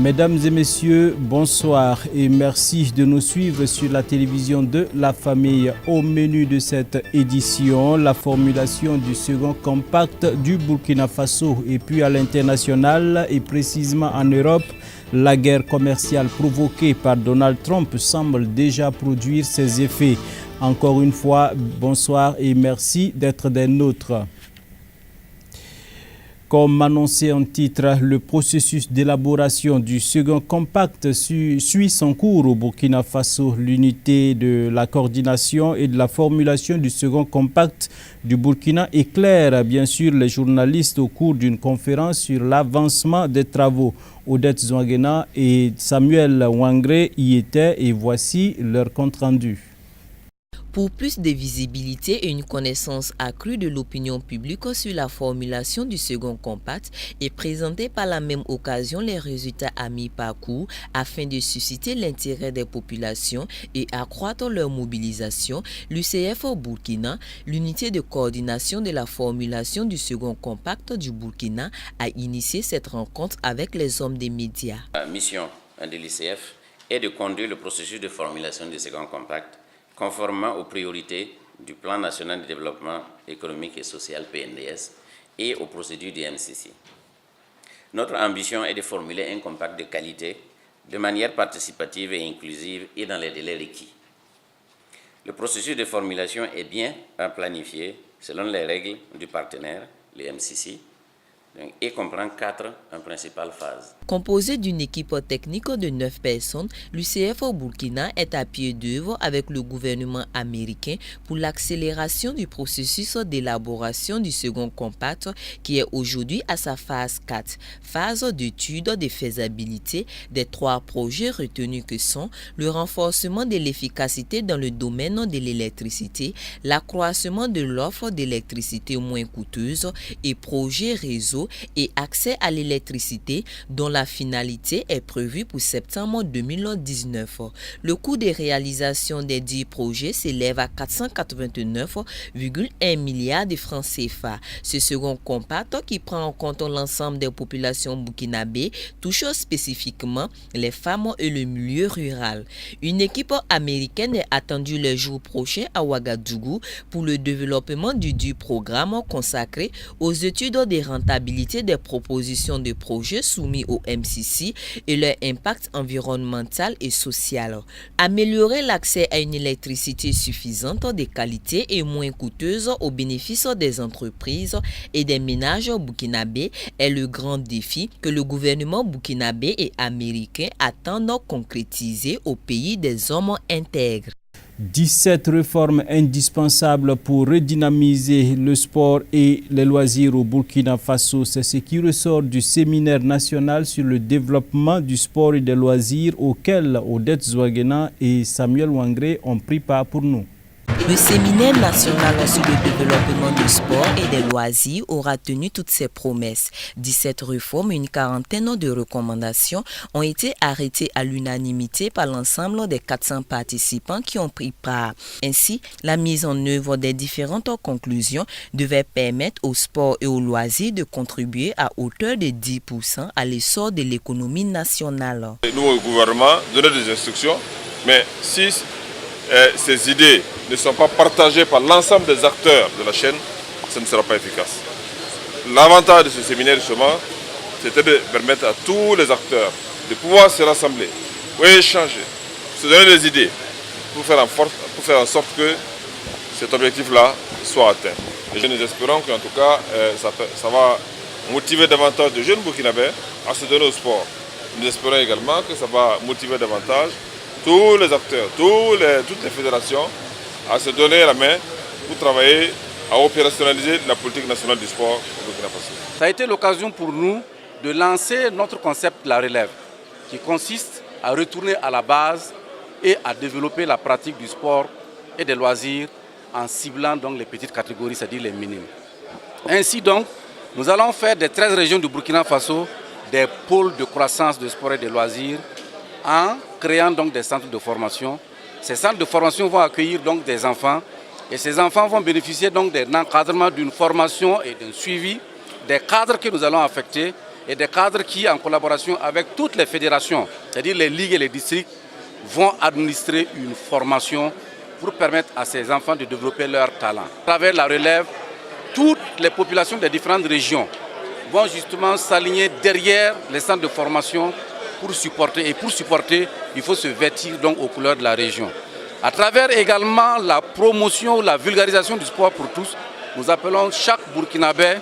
Mesdames et messieurs, bonsoir et merci de nous suivre sur la télévision de la famille. Au menu de cette édition, la formulation du second compact du Burkina Faso et puis à l'international et précisément en Europe, la guerre commerciale provoquée par Donald Trump semble déjà produire ses effets. Encore une fois, bonsoir et merci d'être des nôtres. Comme annoncé en titre, le processus d'élaboration du second compact suit son cours au Burkina Faso. L'unité de la coordination et de la formulation du second compact du Burkina éclaire bien sûr les journalistes au cours d'une conférence sur l'avancement des travaux. Odette Zouanguena et Samuel Ouangré y étaient et voici leur compte-rendu. Pour plus de visibilité et une connaissance accrue de l'opinion publique sur la formulation du second compact et présenter par la même occasion les résultats à mi-parcours afin de susciter l'intérêt des populations et accroître leur mobilisation, l'UCF au Burkina, l'unité de coordination de la formulation du second compact du Burkina, a initié cette rencontre avec les hommes des médias. La mission de l'UCF est de conduire le processus de formulation du second compact conformément aux priorités du Plan national de développement économique et social PNDS et aux procédures du MCC. Notre ambition est de formuler un compact de qualité de manière participative et inclusive et dans les délais requis. Le processus de formulation est bien planifié selon les règles du partenaire, le MCC, et comprend 4 principales phases. Composé d'une équipe technique de 9 personnes, l'UCF au Burkina est à pied d'œuvre avec le gouvernement américain pour l'accélération du processus d'élaboration du second compact qui est aujourd'hui à sa phase 4, phase d'étude de faisabilité des 3 projets retenus que sont le renforcement de l'efficacité dans le domaine de l'électricité, l'accroissement de l'offre d'électricité moins coûteuse et projet réseau et accès à l'électricité dont la finalité est prévue pour septembre 2019. Le coût de réalisation des 10 projets s'élève à 489,1 milliards de francs CFA. Ce second compact qui prend en compte l'ensemble des populations burkinabées touche spécifiquement les femmes et le milieu rural. Une équipe américaine est attendue les jours prochains à Ouagadougou pour le développement du programme consacré aux études de rentabilité des propositions de projets soumis au MCC et leur impact environnemental et social. Améliorer l'accès à une électricité suffisante, de qualité et moins coûteuse au bénéfice des entreprises et des ménages burkinabés est le grand défi que le gouvernement burkinabé et américain attendent concrétiser au pays des hommes intègres. 17 réformes indispensables pour redynamiser le sport et les loisirs au Burkina Faso. C'est ce qui ressort du séminaire national sur le développement du sport et des loisirs auquel Odette Zouanguena et Samuel Ouangré ont pris part pour nous. Le séminaire national sur le développement du sport et des loisirs aura tenu toutes ses promesses. 17 réformes et une quarantaine de recommandations ont été arrêtées à l'unanimité par l'ensemble des 400 participants qui ont pris part. Ainsi, la mise en œuvre des différentes conclusions devait permettre au sport et aux loisirs de contribuer à hauteur de 10% à l'essor de l'économie nationale. Nous, au gouvernement, donner des instructions, mais si ces idées ne sont pas partagées par l'ensemble des acteurs de la chaîne, ça ne sera pas efficace. L'avantage de ce séminaire, justement, c'était de permettre à tous les acteurs de pouvoir se rassembler, pour échanger, se donner des idées, pour faire en sorte que cet objectif-là soit atteint. Et nous espérons qu'en tout cas, ça va motiver davantage de jeunes burkinabés à se donner au sport. Nous espérons également que ça va motiver davantage tous les acteurs, toutes les fédérations à se donner la main pour travailler à opérationnaliser la politique nationale du sport au Burkina Faso. Ça a été l'occasion pour nous de lancer notre concept de la relève, qui consiste à retourner à la base et à développer la pratique du sport et des loisirs en ciblant donc les petites catégories, c'est-à-dire les minimes. Ainsi donc, nous allons faire des 13 régions du Burkina Faso des pôles de croissance de sport et de loisirs en créant donc des centres de formation. Ces centres de formation vont accueillir donc des enfants et ces enfants vont bénéficier donc d'un encadrement, d'une formation et d'un suivi des cadres que nous allons affecter et des cadres qui, en collaboration avec toutes les fédérations, c'est-à-dire les ligues et les districts, vont administrer une formation pour permettre à ces enfants de développer leur talent. À travers la relève, toutes les populations des différentes régions vont justement s'aligner derrière les centres de formation pour supporter. Et pour supporter, il faut se vêtir donc aux couleurs de la région. À travers également la promotion, la vulgarisation du sport pour tous, nous appelons chaque Burkinabé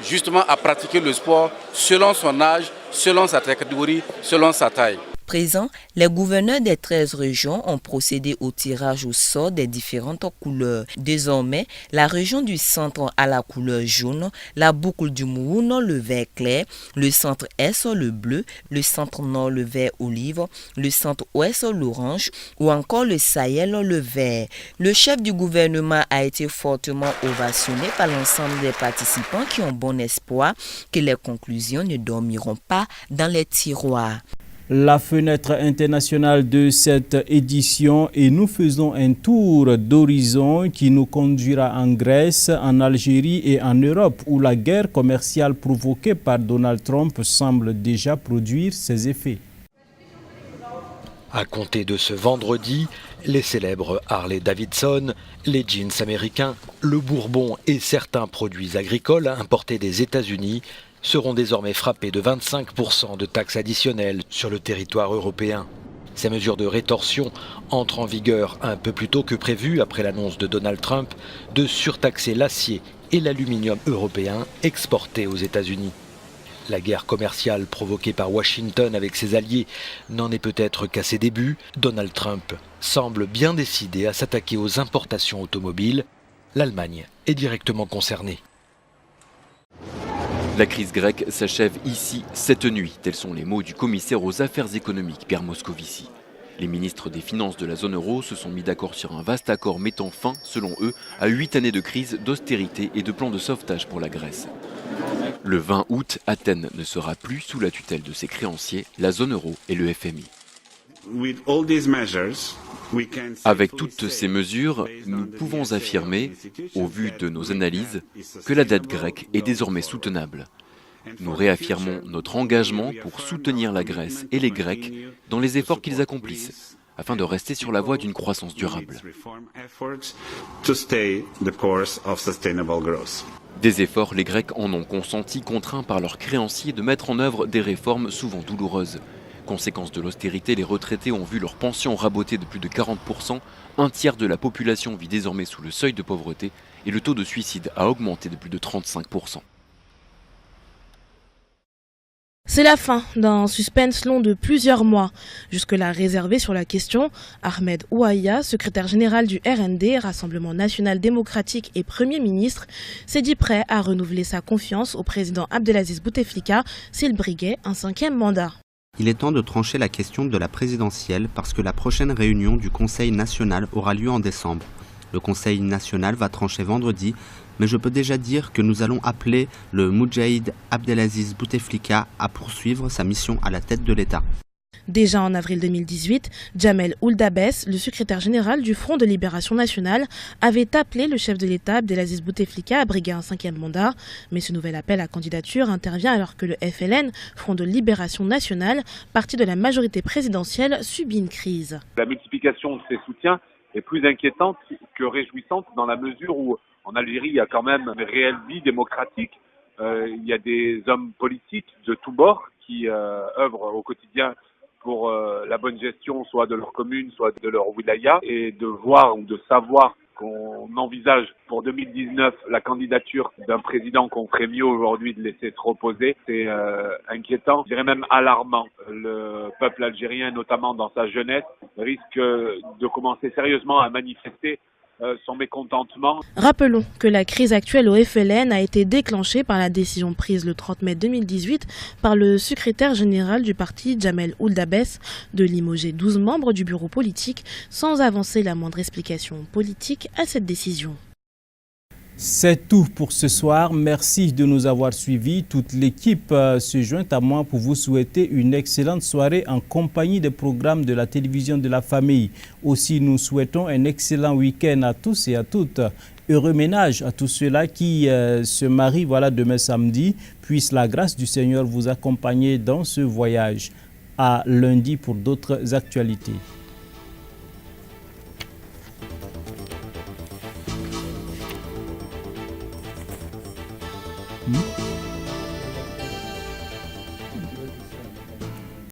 justement à pratiquer le sport selon son âge, selon sa catégorie, selon sa taille. Présent, les gouverneurs des 13 régions ont procédé au tirage au sort des différentes couleurs. Désormais, la région du centre a la couleur jaune, la boucle du Mouhoun le vert clair, le centre est le bleu, le centre nord le vert olive, le centre ouest l'orange ou encore le Sahel le vert. Le chef du gouvernement a été fortement ovationné par l'ensemble des participants qui ont bon espoir que les conclusions ne dormiront pas dans les tiroirs. La fenêtre internationale de cette édition et nous faisons un tour d'horizon qui nous conduira en Grèce, en Algérie et en Europe où la guerre commerciale provoquée par Donald Trump semble déjà produire ses effets. À compter de ce vendredi, les célèbres Harley-Davidson, les jeans américains, le Bourbon et certains produits agricoles importés des États-Unis seront désormais frappés de 25% de taxes additionnelles sur le territoire européen. Ces mesures de rétorsion entrent en vigueur un peu plus tôt que prévu après l'annonce de Donald Trump de surtaxer l'acier et l'aluminium européen exportés aux États-Unis. La guerre commerciale provoquée par Washington avec ses alliés n'en est peut-être qu'à ses débuts. Donald Trump semble bien décidé à s'attaquer aux importations automobiles. L'Allemagne est directement concernée. La crise grecque s'achève ici cette nuit, tels sont les mots du commissaire aux affaires économiques Pierre Moscovici. Les ministres des Finances de la zone euro se sont mis d'accord sur un vaste accord mettant fin, selon eux, à 8 années de crise, d'austérité et de plan de sauvetage pour la Grèce. Le 20 août, Athènes ne sera plus sous la tutelle de ses créanciers, la zone euro et le FMI. Avec toutes ces mesures, nous pouvons affirmer, au vu de nos analyses, que la dette grecque est désormais soutenable. Nous réaffirmons notre engagement pour soutenir la Grèce et les Grecs dans les efforts qu'ils accomplissent, afin de rester sur la voie d'une croissance durable. Des efforts, les Grecs en ont consenti, contraints par leurs créanciers de mettre en œuvre des réformes souvent douloureuses. Conséquence de l'austérité, les retraités ont vu leur pension rabotée de plus de 40%, un tiers de la population vit désormais sous le seuil de pauvreté et le taux de suicide a augmenté de plus de 35%. C'est la fin d'un suspense long de plusieurs mois. Jusque-là réservé sur la question, Ahmed Ouaïa, secrétaire général du RND, Rassemblement national démocratique et Premier ministre, s'est dit prêt à renouveler sa confiance au président Abdelaziz Bouteflika s'il briguait un 5e mandat. Il est temps de trancher la question de la présidentielle parce que la prochaine réunion du Conseil national aura lieu en décembre. Le Conseil national va trancher vendredi, mais je peux déjà dire que nous allons appeler le Moudjahid Abdelaziz Bouteflika à poursuivre sa mission à la tête de l'État. Déjà en avril 2018, Jamel Ouldabès, le secrétaire général du Front de Libération Nationale, avait appelé le chef de l'État Abdelaziz Bouteflika à briguer un 5e mandat. Mais ce nouvel appel à candidature intervient alors que le FLN, Front de Libération Nationale, parti de la majorité présidentielle, subit une crise. La multiplication de ces soutiens est plus inquiétante que réjouissante dans la mesure où en Algérie, il y a quand même une réelle vie démocratique. Il y a des hommes politiques de tous bords qui œuvrent au quotidien pour la bonne gestion, soit de leur commune, soit de leur wilaya, et de voir ou de savoir qu'on envisage pour 2019 la candidature d'un président qu'on ferait mieux aujourd'hui de laisser se reposer, c'est inquiétant, je dirais même alarmant. Le peuple algérien, notamment dans sa jeunesse, risque de commencer sérieusement à manifester son mécontentement. Rappelons que la crise actuelle au FLN a été déclenchée par la décision prise le 30 mai 2018 par le secrétaire général du parti Jamel Ouldabès de limoger 12 membres du bureau politique sans avancer la moindre explication politique à cette décision. C'est tout pour ce soir. Merci de nous avoir suivis. Toute l'équipe se joint à moi pour vous souhaiter une excellente soirée en compagnie des programmes de la télévision de la famille. Aussi, nous souhaitons un excellent week-end à tous et à toutes. heureux ménage à tous ceux-là qui se marient demain samedi. Puisse la grâce du Seigneur vous accompagner dans ce voyage. À lundi pour d'autres actualités.